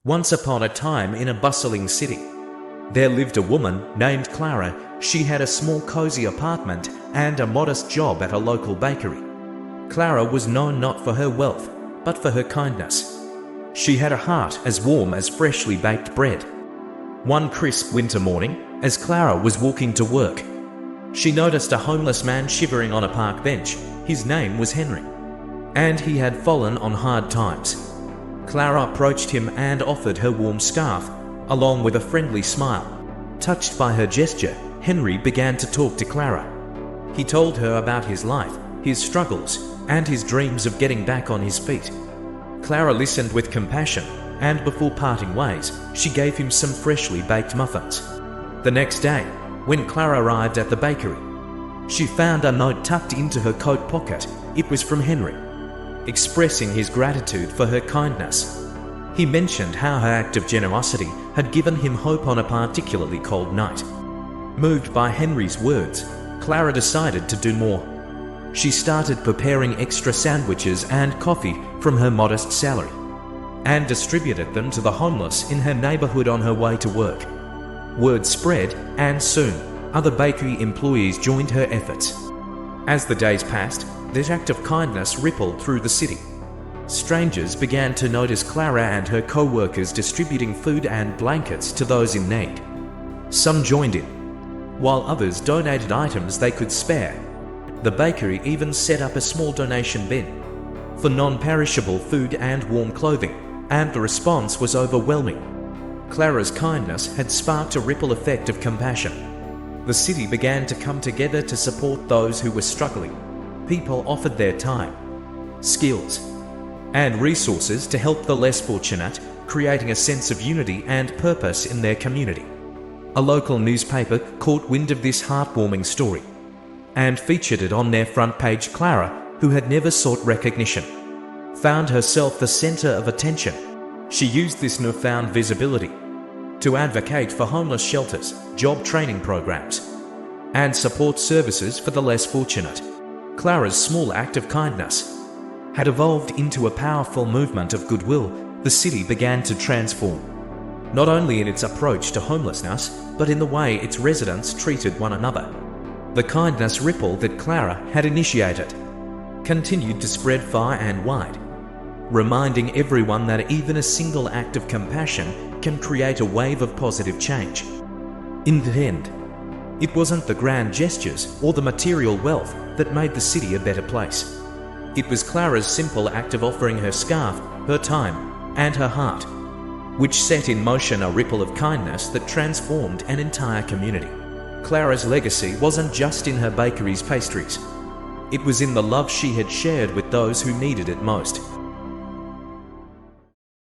Once upon a time in a bustling city, there lived a woman named Clara. She had a small cozy apartment and a modest job at a local bakery. Clara was known not for her wealth, but for her kindness. She had a heart as warm as freshly baked bread. One crisp winter morning, as Clara was walking to work, she noticed a homeless man shivering on a park bench. His name was Henry, and he had fallen on hard times. Clara approached him and offered her warm scarf, along with a friendly smile. Touched by her gesture, Henry began to talk to Clara. He told her about his life, his struggles, and his dreams of getting back on his feet. Clara listened with compassion, and before parting ways, she gave him some freshly baked muffins. The next day, when Clara arrived at the bakery, she found a note tucked into her coat pocket. It was from Henry, expressing his gratitude for her kindness. He mentioned how her act of generosity had given him hope on a particularly cold night. Moved by Henry's words, Clara decided to do more. She started preparing extra sandwiches and coffee from her modest salary, and distributed them to the homeless in her neighborhood on her way to work. Word spread, and soon, other bakery employees joined her efforts. As the days passed, this act of kindness rippled through the city. Strangers began to notice Clara and her co-workers distributing food and blankets to those in need. Some joined in, while others donated items they could spare. The bakery even set up a small donation bin for non-perishable food and warm clothing, and the response was overwhelming. Clara's kindness had sparked a ripple effect of compassion. The city began to come together to support those who were struggling. People offered their time, skills, and resources to help the less fortunate, creating a sense of unity and purpose in their community. A local newspaper caught wind of this heartwarming story and featured it on their front page. Clara, who had never sought recognition, found herself the center of attention. She used this newfound visibility to advocate for homeless shelters, job training programs, and support services for the less fortunate. Clara's small act of kindness had evolved into a powerful movement of goodwill. The city began to transform, not only in its approach to homelessness, but in the way its residents treated one another. The kindness ripple that Clara had initiated continued to spread far and wide, reminding everyone that even a single act of compassion can create a wave of positive change. In the end, it wasn't the grand gestures or the material wealth that made the city a better place. It was Clara's simple act of offering her scarf, her time, and her heart, which set in motion a ripple of kindness that transformed an entire community. Clara's legacy wasn't just in her bakery's pastries. It was in the love she had shared with those who needed it most.